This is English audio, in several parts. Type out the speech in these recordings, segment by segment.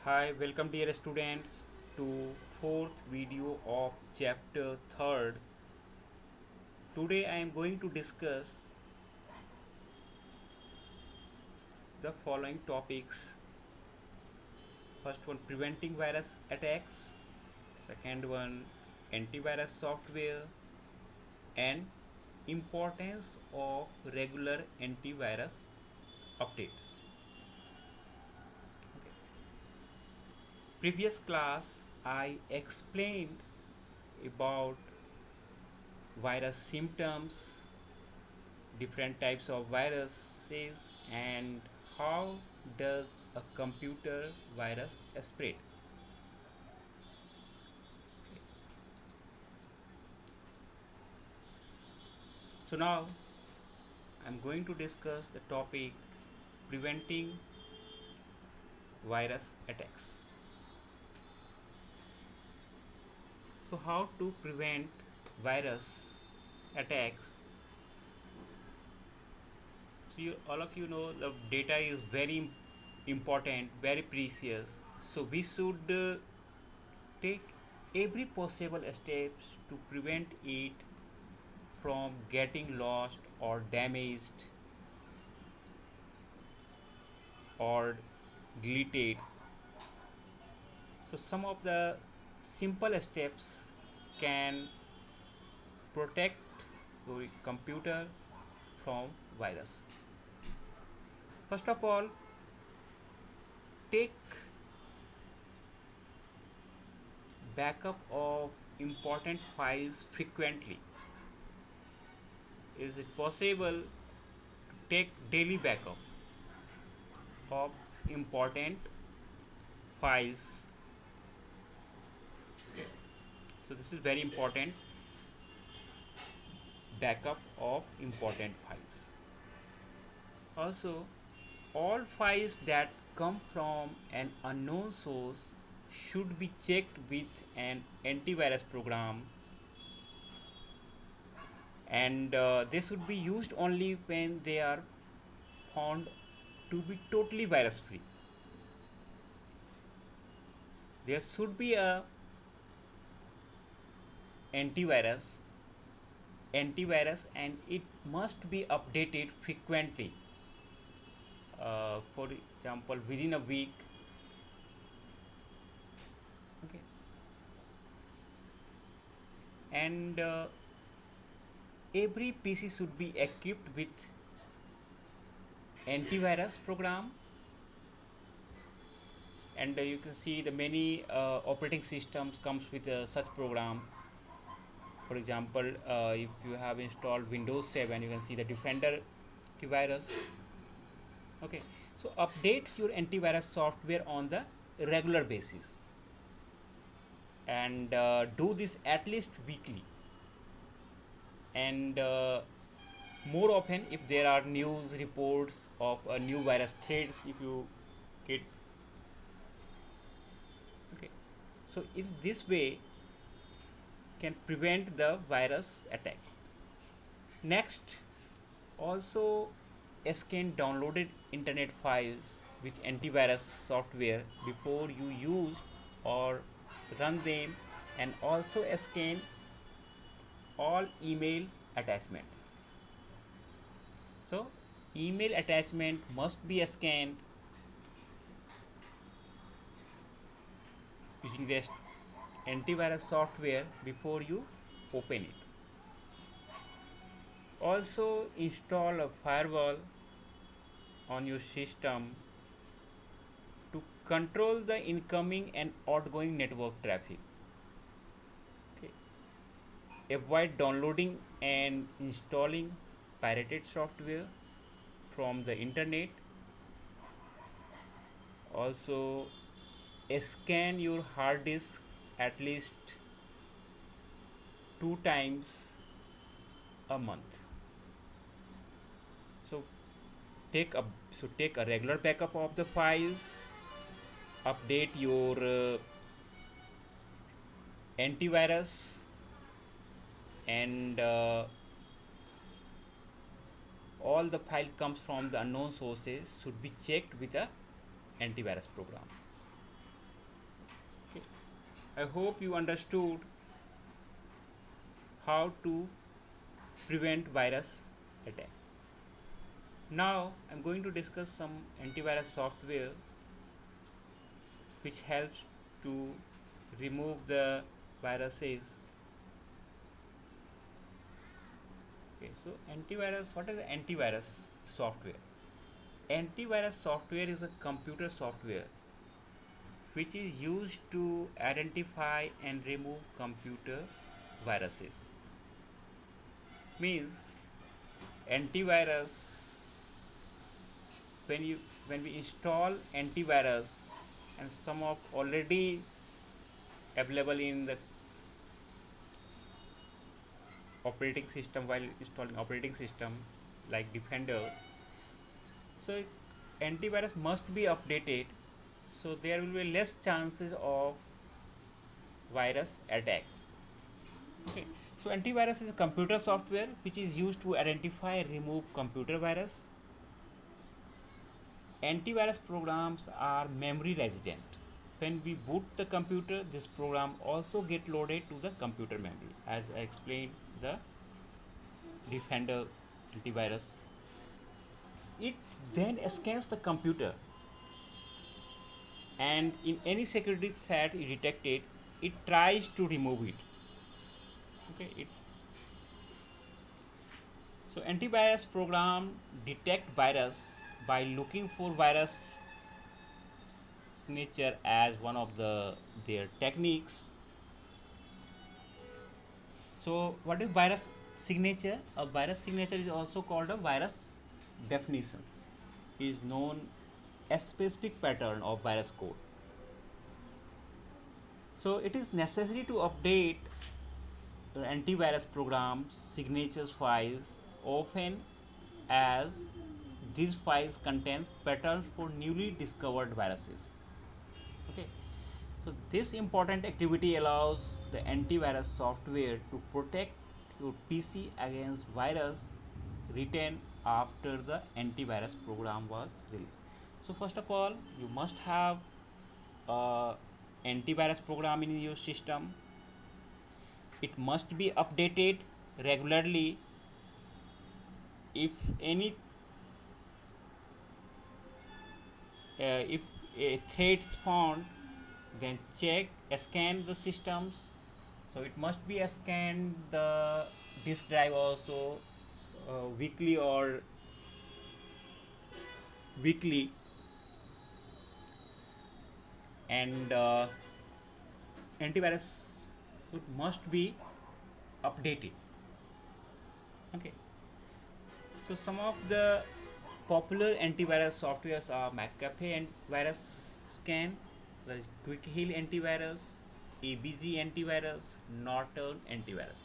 Hi, welcome dear students to fourth video of chapter 3rd. Today I am going to discuss the following topics. First one, preventing virus attacks. Second one, antivirus software and importance of regular antivirus updates. Okay. Previous class I explained about virus symptoms, different types of viruses, and how does a computer virus spread. Okay. So now I'm going to discuss the topic preventing virus attacks. So how to prevent virus attacks? So all of you know the data is very important, very precious. So we should take every possible steps to prevent it from getting lost or damaged or deleted. So some of the simple steps can protect your computer from virus. First of all, take backup of important files frequently. Is it possible to take daily backup of important files? So this is very important, backup of important files. Also, all files that come from an unknown source should be checked with an antivirus program, and they should be used only when they are found to be totally virus free. There should be a antivirus and it must be updated frequently, for example within a week. Okay. And every PC should be equipped with antivirus program, and you can see the many operating systems comes with such program. For example, if you have installed Windows 7, you can see the Defender antivirus. Okay, so updates your antivirus software on the regular basis, and do this at least weekly, and more often if there are news reports of new virus threats, if you get. Okay, so in this way can prevent the virus attack. Next, also scan downloaded internet files with antivirus software before you use or run them, and also scan all email attachment. So email attachment must be scanned using this antivirus software before you open it. Also install a firewall on your system to control the incoming and outgoing network traffic. Okay. Avoid downloading and installing pirated software from the internet. Also scan your hard disk at least 2 times a month. So take a regular backup of the files, update your antivirus, and all the file comes from the unknown sources should be checked with a antivirus program. I hope you understood how to prevent virus attack. Now I'm going to discuss some antivirus software which helps to remove the viruses. Okay, so antivirus, what is the antivirus software? Antivirus software is a computer software which is used to identify and remove computer viruses. Means antivirus, when we install antivirus and some of already available in the operating system while installing operating system like Defender, so antivirus must be updated, so there will be less chances of virus attacks. Okay, so antivirus is a computer software which is used to identify and remove computer virus. Antivirus programs are memory resident. When we boot the computer, this program also get loaded to the computer memory, as I explained the Defender antivirus. It then scans the computer, and in any security threat it detected, it tries to remove it. Okay, so antivirus program detect virus by looking for virus signature as one of their techniques. So what is virus signature? A virus signature is also called a virus definition. Is known a specific pattern of virus code. So it is necessary to update the antivirus programs signatures files often, as these files contain patterns for newly discovered viruses. Okay, so this important activity allows the antivirus software to protect your PC against virus written after the antivirus program was released. So first of all, you must have a antivirus program in your system. It must be updated regularly. If any if a threats found, then check scan the systems. So it must be scanned the disk drive also weekly or weekly, and antivirus it must be updated. Okay, so some of the popular antivirus softwares are McAfee antivirus scan, the Quick Heal antivirus, ABG antivirus, Norton antivirus.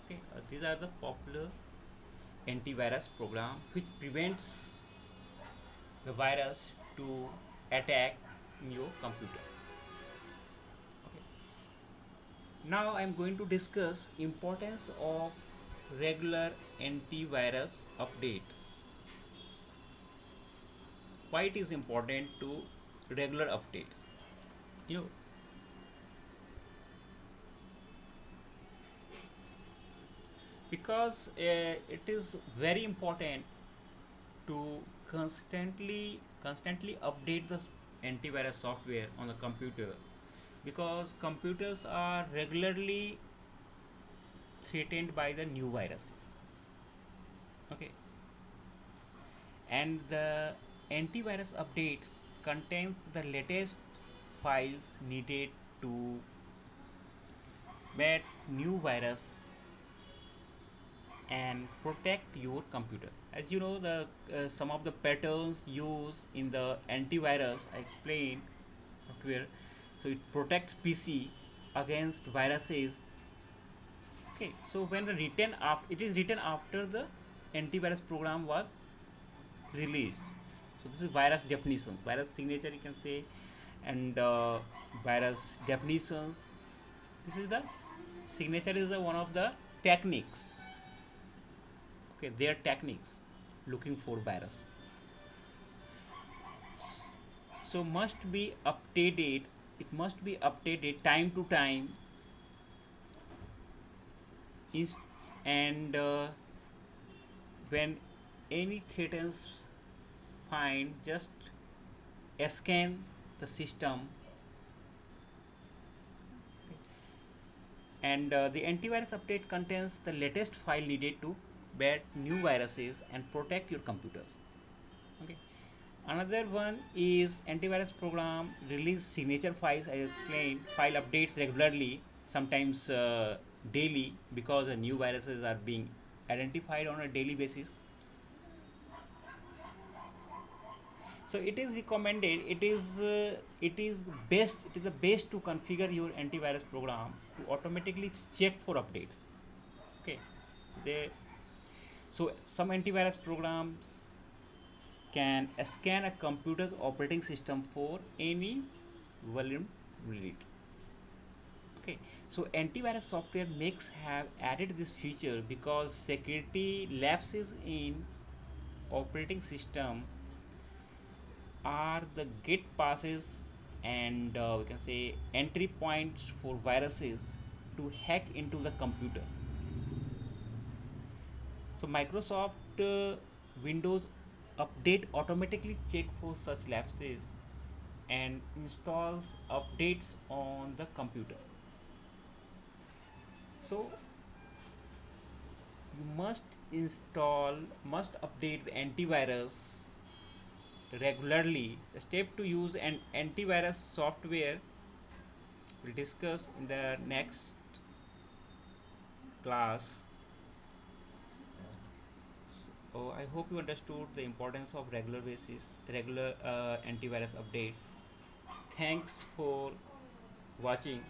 Okay, these are the popular antivirus program which prevents the virus to attack in your computer. Okay. Now I am going to discuss importance of regular antivirus updates. Why it is important to regular updates? You know, because it is very important to constantly update the antivirus software on the computer, because computers are regularly threatened by the new viruses. Okay, and the antivirus updates contain the latest files needed to bat new virus and protect your computer. As you know, the some of the patterns used in the antivirus I explained software. So it protects PC against viruses. Okay, so when written after, it is written after the antivirus program was released. So this is virus definitions, virus signature you can say, and virus definitions. This is the signature is one of the techniques. Okay, their techniques looking for virus. So must be updated it must be updated time to time is, and when any threats find, just scan the system, and the antivirus update contains the latest file needed to bat new viruses and protect your computers. Okay. Another one is antivirus program release signature files. I explained file updates regularly, sometimes daily, because the new viruses are being identified on a daily basis. So it is recommended, it is the best to configure your antivirus program to automatically check for updates. Okay. they so some antivirus programs can scan a computer's operating system for any vulnerability. Okay, so antivirus software makes have added this feature because security lapses in operating system are the gate passes, and we can say entry points for viruses to hack into the computer. So Microsoft Windows Update automatically check for such lapses and installs updates on the computer. So you must update the antivirus regularly. The step to use an antivirus software we'll discuss in the next class. So I hope you understood the importance of regular antivirus updates. Thanks for watching.